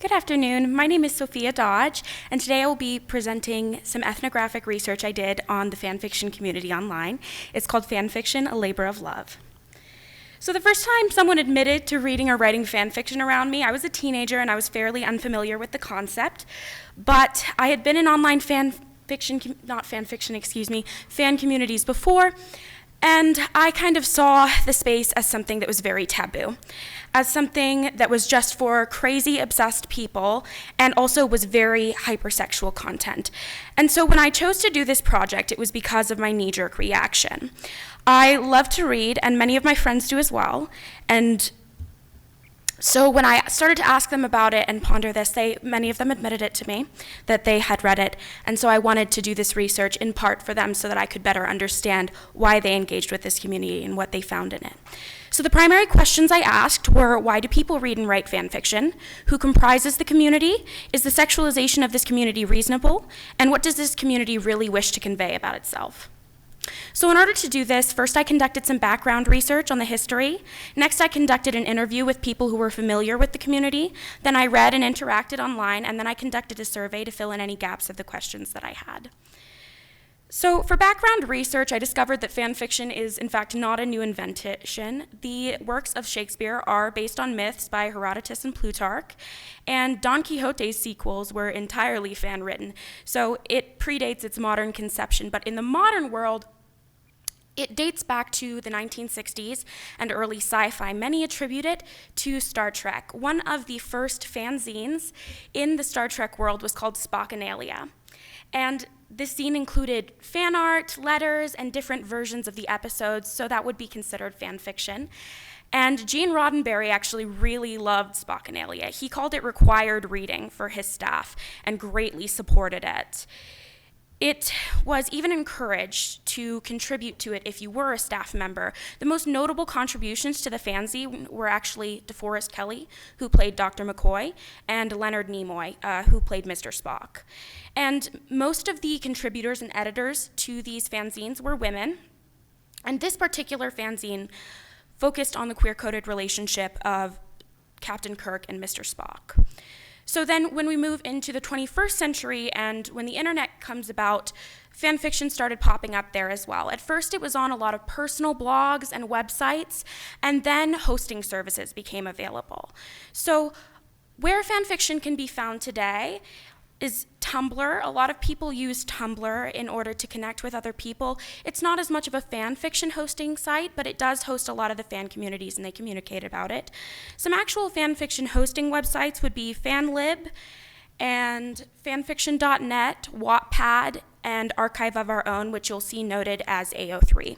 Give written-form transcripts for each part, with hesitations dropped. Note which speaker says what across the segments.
Speaker 1: Good afternoon. My name is Sophia Dodge, and today I will be presenting some ethnographic research I did on the fanfiction community online. It's called Fanfiction, A Labor of Love. So the first time someone admitted to reading or writing fanfiction around me, I was a teenager and I was fairly unfamiliar with the concept, but I had been in online fan communities before, and I kind of saw the space as something that was very taboo, as something that was just for crazy, obsessed people, and also was very hypersexual content. And so when I chose to do this project, it was because of my knee-jerk reaction. I love to read, and many of my friends do as well, and so when I started to ask them about it and ponder this, many of them admitted it to me, that they had read it, and so I wanted to do this research in part for them so that I could better understand why they engaged with this community and what they found in it. So the primary questions I asked were, why do people read and write fan fiction? Who comprises the community? Is the sexualization of this community reasonable? And what does this community really wish to convey about itself? So in order to do this, first I conducted some background research on the history. Next, I conducted an interview with people who were familiar with the community. Then I read and interacted online, and then I conducted a survey to fill in any gaps of the questions that I had. So for background research, I discovered that fan fiction is in fact not a new invention. The works of Shakespeare are based on myths by Herodotus and Plutarch, and Don Quixote's sequels were entirely fan-written. So it predates its modern conception, but in the modern world, it dates back to the 1960s and early sci-fi. Many attribute it to Star Trek. One of the first fanzines in the Star Trek world was called Spockanalia. And this zine included fan art, letters, and different versions of the episodes, so that would be considered fan fiction. And Gene Roddenberry actually really loved Spockanalia. He called it required reading for his staff and greatly supported it. It was even encouraged to contribute to it if you were a staff member. The most notable contributions to the fanzine were actually DeForest Kelley, who played Dr. McCoy, and Leonard Nimoy, who played Mr. Spock. And most of the contributors and editors to these fanzines were women, and this particular fanzine focused on the queer-coded relationship of Captain Kirk and Mr. Spock. So then when we move into the 21st century and when the internet comes about, fan fiction started popping up there as well. At first it was on a lot of personal blogs and websites, and then hosting services became available. So where fan fiction can be found today is Tumblr. A lot of people use Tumblr in order to connect with other people. It's not as much of a fan fiction hosting site, but it does host a lot of the fan communities and they communicate about it. Some actual fan fiction hosting websites would be FanLib and fanfiction.net, Wattpad, and Archive of Our Own, which you'll see noted as AO3.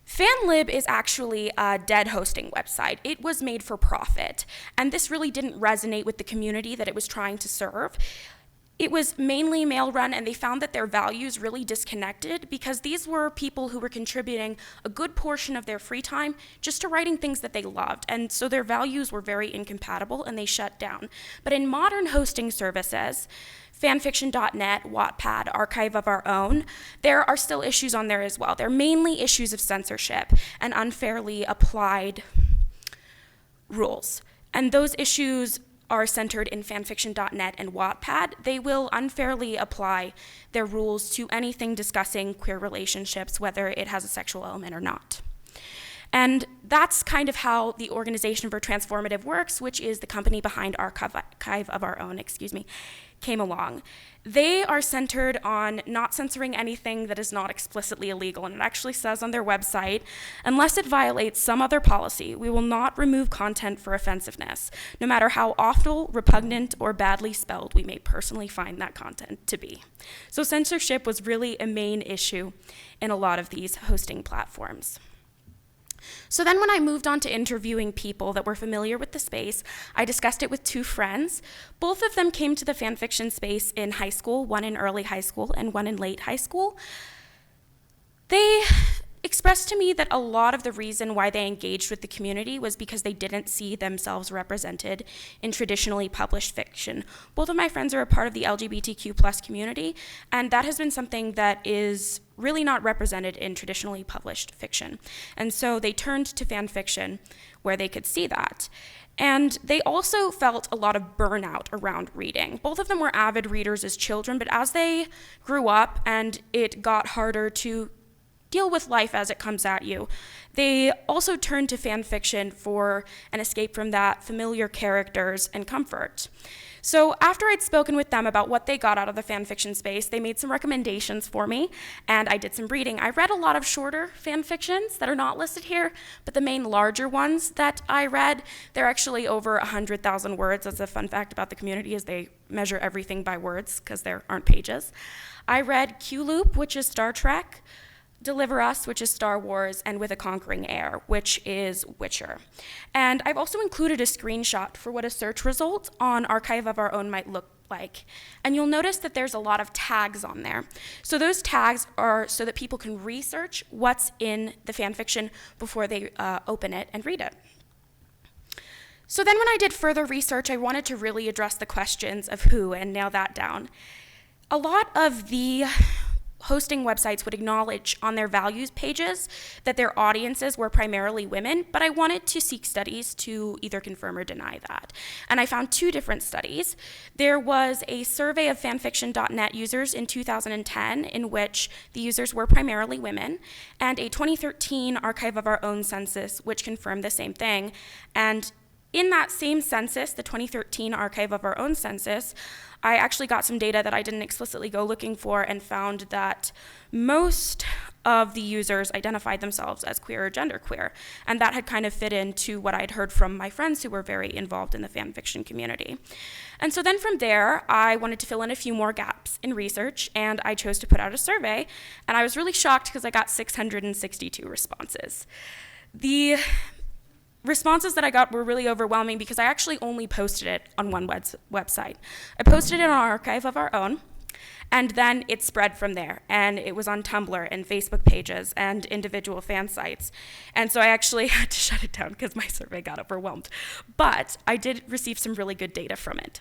Speaker 1: FanLib is actually a dead hosting website. It was made for profit, and this really didn't resonate with the community that it was trying to serve. It was mainly male-run, and they found that their values really disconnected because these were people who were contributing a good portion of their free time just to writing things that they loved, and so their values were very incompatible, and they shut down. But in modern hosting services, fanfiction.net, Wattpad, Archive of Our Own, there are still issues on there as well. They're mainly issues of censorship and unfairly applied rules. And those issues are centered in fanfiction.net and Wattpad. They will unfairly apply their rules to anything discussing queer relationships, whether it has a sexual element or not. And that's kind of how the Organization for Transformative Works, which is the company behind Archive of Our Own, came along. They are centered on not censoring anything that is not explicitly illegal, and it actually says on their website, unless it violates some other policy, we will not remove content for offensiveness, no matter how awful, repugnant, or badly spelled we may personally find that content to be. So censorship was really a main issue in a lot of these hosting platforms. So then when I moved on to interviewing people that were familiar with the space, I discussed it with two friends. Both of them came to the fanfiction space in high school, one in early high school and one in late high school. They expressed to me that a lot of the reason why they engaged with the community was because they didn't see themselves represented in traditionally published fiction. Both of my friends are a part of the LGBTQ plus community, and that has been something that is really not represented in traditionally published fiction. And so they turned to fan fiction where they could see that. And they also felt a lot of burnout around reading. Both of them were avid readers as children, but as they grew up and it got harder to deal with life as it comes at you, they also turned to fan fiction for an escape from that, familiar characters, and comfort. So after I'd spoken with them about what they got out of the fan fiction space, they made some recommendations for me, and I did some reading. I read a lot of shorter fan fictions that are not listed here, but the main larger ones that I read, they're actually over 100,000 words. That's a fun fact about the community, is they measure everything by words because there aren't pages. I read Q-Loop, which is Star Trek, Deliver Us, which is Star Wars, and With a Conquering Air, which is Witcher. And I've also included a screenshot for what a search result on Archive of Our Own might look like. And you'll notice that there's a lot of tags on there. So those tags are so that people can research what's in the fan fiction before they open it and read it. So then when I did further research, I wanted to really address the questions of who and nail that down. A lot of the hosting websites would acknowledge on their values pages that their audiences were primarily women, but I wanted to seek studies to either confirm or deny that. And I found two different studies. There was a survey of fanfiction.net users in 2010 in which the users were primarily women, and a 2013 Archive of Our Own census which confirmed the same thing. And in that same census, the 2013 Archive of Our Own census, I actually got some data that I didn't explicitly go looking for and found that most of the users identified themselves as queer or genderqueer, and that had kind of fit into what I'd heard from my friends who were very involved in the fan fiction community. And so then from there, I wanted to fill in a few more gaps in research, and I chose to put out a survey, and I was really shocked because I got 662 responses. The responses that I got were really overwhelming because I actually only posted it on one website. I posted it on Archive of Our Own, and then it spread from there, and it was on Tumblr and Facebook pages and individual fan sites. And so I actually had to shut it down because my survey got overwhelmed. But I did receive some really good data from it.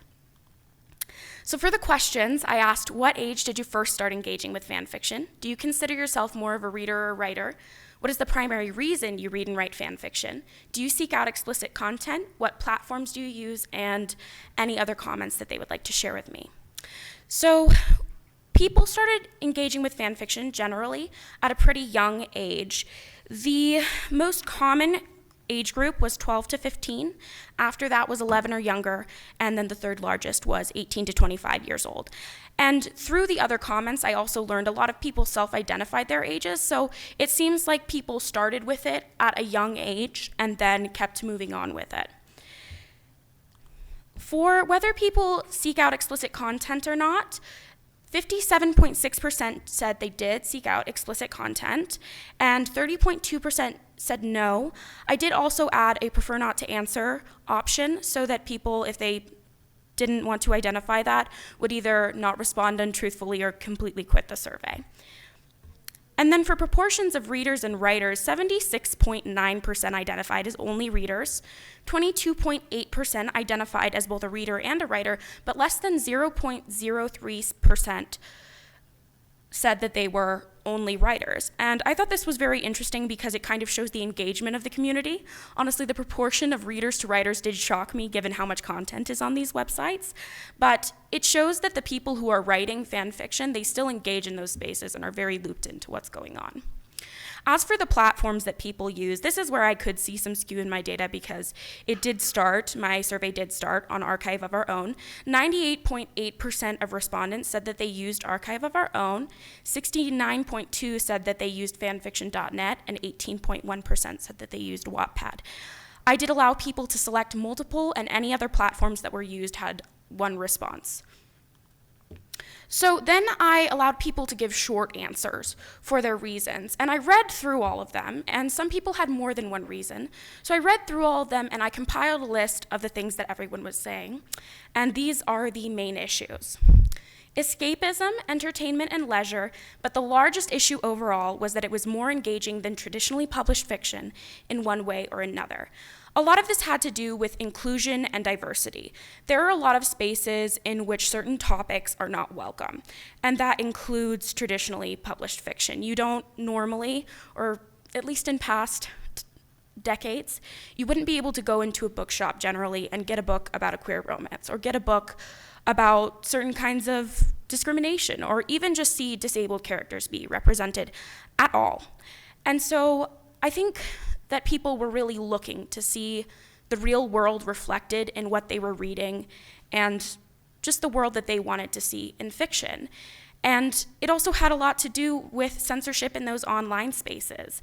Speaker 1: So for the questions, I asked, what age did you first start engaging with fan fiction? Do you consider yourself more of a reader or a writer? What is the primary reason you read and write fan fiction? Do you seek out explicit content? What platforms do you use? And any other comments that they would like to share with me. So people started engaging with fan fiction generally at a pretty young age. The most common age group was 12 to 15. After that was 11 or younger, and then the third largest was 18 to 25 years old. And through the other comments, I also learned a lot of people self-identified their ages, so it seems like people started with it at a young age and then kept moving on with it. For whether people seek out explicit content or not, 57.6% said they did seek out explicit content, and 30.2% said no. I did also add a prefer not to answer option so that people, if they didn't want to identify that, would either not respond untruthfully or completely quit the survey. And then for proportions of readers and writers, 76.9% identified as only readers, 22.8% identified as both a reader and a writer, but less than 0.03% said that they were only writers. And I thought this was very interesting because it kind of shows the engagement of the community. Honestly, the proportion of readers to writers did shock me given how much content is on these websites, but it shows that the people who are writing fan fiction, they still engage in those spaces and are very looped into what's going on. As for the platforms that people use, this is where I could see some skew in my data because it did start, my survey did start on Archive of Our Own. 98.8% of respondents said that they used Archive of Our Own, 69.2% said that they used fanfiction.net, and 18.1% said that they used Wattpad. I did allow people to select multiple, and any other platforms that were used had one response. So then I allowed people to give short answers for their reasons, and I read through all of them, and some people had more than one reason. So I read through all of them, and I compiled a list of the things that everyone was saying, and these are the main issues. Escapism, entertainment, and leisure, but the largest issue overall was that it was more engaging than traditionally published fiction in one way or another. A lot of this had to do with inclusion and diversity. There are a lot of spaces in which certain topics are not welcome, and that includes traditionally published fiction. You don't normally, or at least in past decades, you wouldn't be able to go into a bookshop generally and get a book about a queer romance, or get a book about certain kinds of discrimination, or even just see disabled characters be represented at all. And so I think that people were really looking to see the real world reflected in what they were reading and just the world that they wanted to see in fiction. And it also had a lot to do with censorship in those online spaces.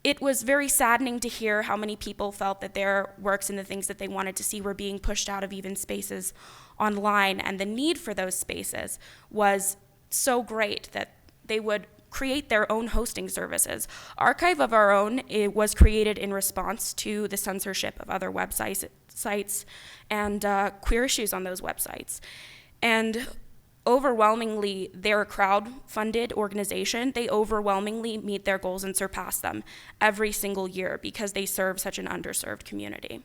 Speaker 1: It was very saddening to hear how many people felt that their works and the things that they wanted to see were being pushed out of even spaces online, and the need for those spaces was so great that they would create their own hosting services. Archive of Our Own, it was created in response to the censorship of other websites and queer issues on those websites. And overwhelmingly, they're a crowd-funded organization. They overwhelmingly meet their goals and surpass them every single year because they serve such an underserved community.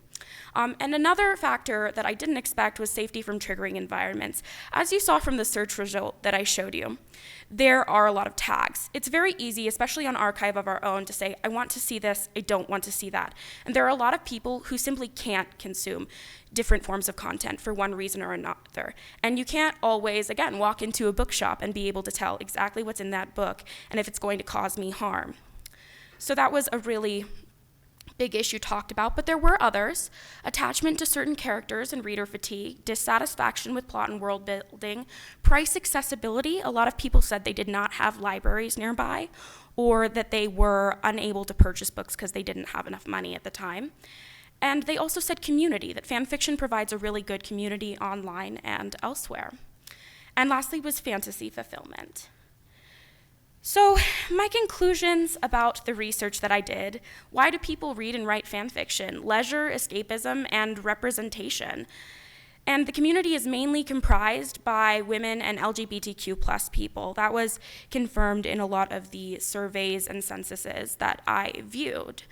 Speaker 1: And another factor that I didn't expect was safety from triggering environments. As you saw from the search result that I showed you, there are a lot of tags. It's very easy, especially on Archive of Our Own, to say, I want to see this, I don't want to see that. And there are a lot of people who simply can't consume different forms of content for one reason or another. And you can't always, again, walk into a bookshop and be able to tell exactly what's in that book and if it's going to cause me harm. So that was a really big issue talked about, but there were others. Attachment to certain characters and reader fatigue, dissatisfaction with plot and world building, price accessibility. A lot of people said they did not have libraries nearby, or that they were unable to purchase books because they didn't have enough money at the time. And they also said community, that fan fiction provides a really good community online and elsewhere. And lastly was fantasy fulfillment. So my conclusions about the research that I did: why do people read and write fan fiction? Leisure, escapism, and representation. And the community is mainly comprised by women and LGBTQ+ people. That was confirmed in a lot of the surveys and censuses that I viewed.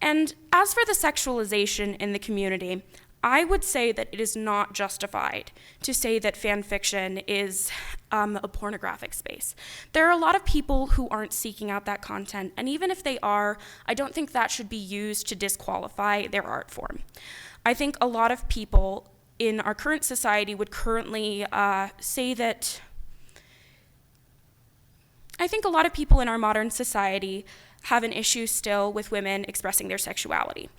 Speaker 1: And as for the sexualization in the community, I would say that it is not justified to say that fan fiction is a pornographic space. There are a lot of people who aren't seeking out that content, and even if they are, I don't think that should be used to disqualify their art form. I think a lot of people in our current society would currently say that, I think a lot of people in our modern society have an issue still with women expressing their sexuality.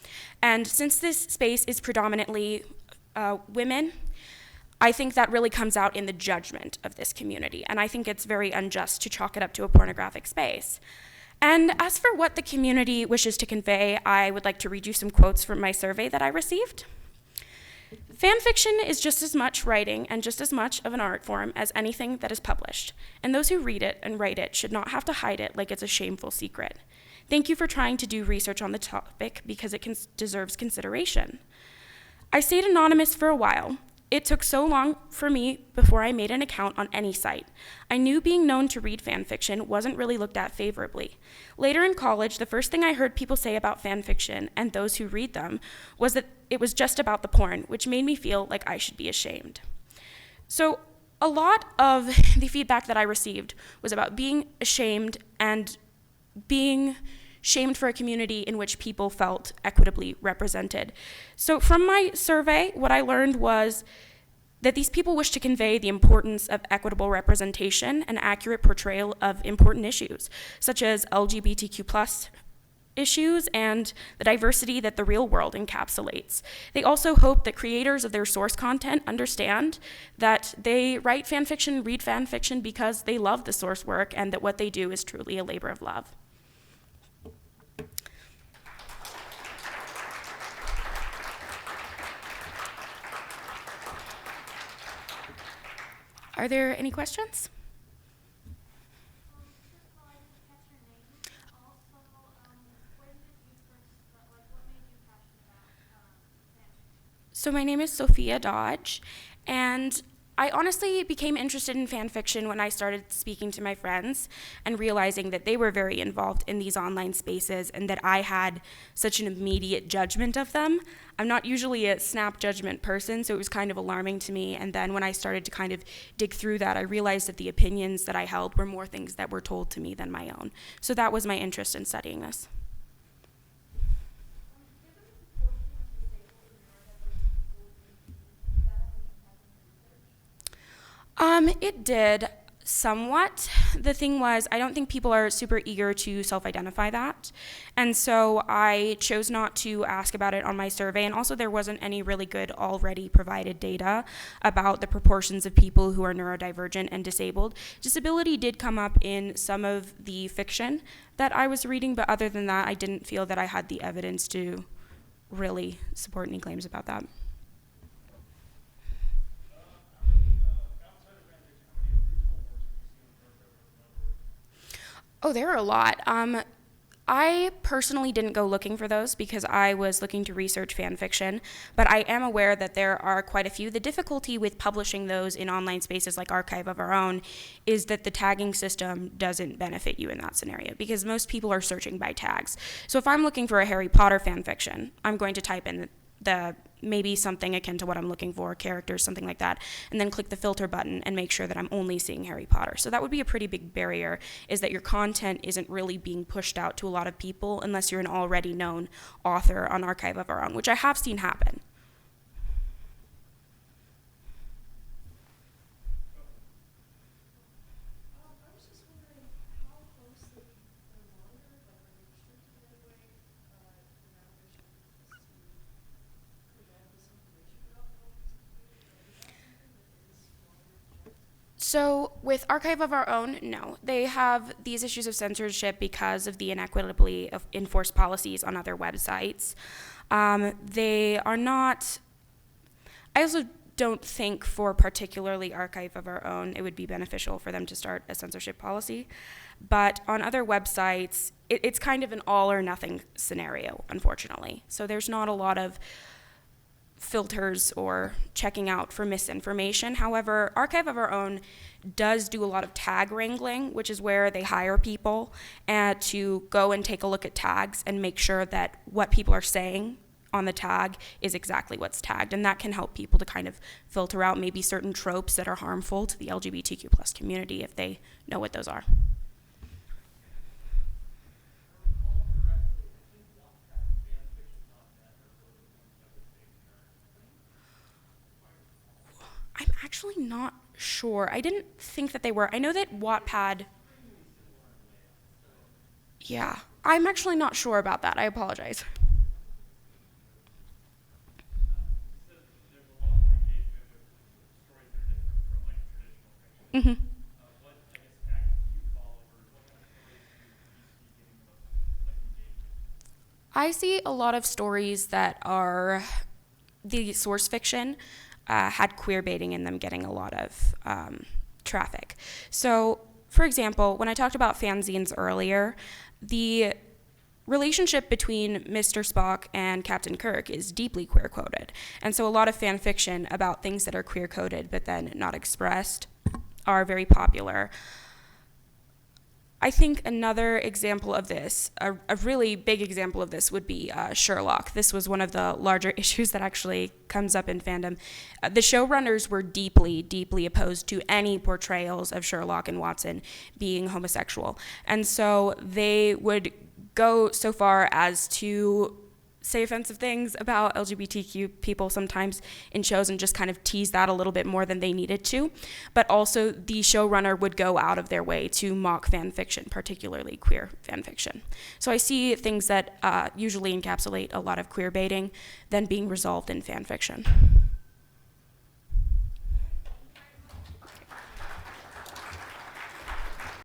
Speaker 1: And since this space is predominantly women, I think that really comes out in the judgment of this community. And I think it's very unjust to chalk it up to a pornographic space. And as for what the community wishes to convey, I would like to read you some quotes from my survey that I received. Fan fiction is just as much writing and just as much of an art form as anything that is published, and those who read it and write it should not have to hide it like it's a shameful secret. Thank you for trying to do research on the topic because it deserves consideration. I stayed anonymous for a while. It took so long for me before I made an account on any site. I knew being known to read fan fiction wasn't really looked at favorably. Later in college, the first thing I heard people say about fan fiction and those who read them was that it was just about the porn, which made me feel like I should be ashamed. So a lot of the feedback that I received was about being ashamed and being shamed for a community in which people felt equitably represented. So from my survey, what I learned was that these people wish to convey the importance of equitable representation and accurate portrayal of important issues, such as LGBTQ+ issues and the diversity that the real world encapsulates. They also hope that creators of their source content understand that they write fan fiction, read fan fiction because they love the source work, and that what they do is truly a labor of love. Are there any questions? So my name is Sophia Dodge, and I honestly became interested in fan fiction when I started speaking to my friends and realizing that they were very involved in these online spaces and that I had such an immediate judgment of them. I'm not usually a snap judgment person, so it was kind of alarming to me. And then when I started to kind of dig through that, I realized that the opinions that I held were more things that were told to me than my own. So that was my interest in studying this. It did somewhat. The thing was, I don't think people are super eager to self-identify that. And so I chose not to ask about it on my survey. And also there wasn't any really good already provided data about the proportions of people who are neurodivergent and disabled. Disability did come up in some of the fiction that I was reading, but other than that, I didn't feel that I had the evidence to really support any claims about that. Oh, there are a lot. I personally didn't go looking for those because I was looking to research fan fiction, but I am aware that there are quite a few. The difficulty with publishing those in online spaces like Archive of Our Own is that the tagging system doesn't benefit you in that scenario because most people are searching by tags. So if I'm looking for a Harry Potter fan fiction, I'm going to type in the maybe something akin to what I'm looking for, characters, something like that, and then click the filter button and make sure that I'm only seeing Harry Potter. So that would be a pretty big barrier, is that your content isn't really being pushed out to a lot of people unless you're an already known author on Archive of Our Own, which I have seen happen. So with Archive of Our Own, no. They have these issues of censorship because of the inequitably enforced policies on other websites. They are not, I also don't think for particularly Archive of Our Own, it would be beneficial for them to start a censorship policy. But on other websites, it's kind of an all or nothing scenario, unfortunately. So there's not a lot of filters or checking out for misinformation. However, Archive of Our Own does do a lot of tag wrangling, which is where they hire people to go and take a look at tags and make sure that what people are saying on the tag is exactly what's tagged. And that can help people to kind of filter out maybe certain tropes that are harmful to the LGBTQ plus community if they know what those are. I'm actually not sure. I didn't think that they were. I know that Wattpad. Yeah, I'm actually not sure about that. I apologize. Mm-hmm. I see a lot of stories that are the source fiction had queer baiting in them getting a lot of traffic. So, for example, when I talked about fanzines earlier, the relationship between Mr. Spock and Captain Kirk is deeply queer coded. And so a lot of fan fiction about things that are queer coded but then not expressed are very popular. I think another example of this, a really big example of this, would be Sherlock. This was one of the larger issues that actually comes up in fandom. The showrunners were deeply, deeply opposed to any portrayals of Sherlock and Watson being homosexual. And so they would go so far as to say offensive things about LGBTQ people sometimes in shows and just kind of tease that a little bit more than they needed to. But also the showrunner would go out of their way to mock fan fiction, particularly queer fan fiction. So I see things that usually encapsulate a lot of queer baiting then being resolved in fan fiction.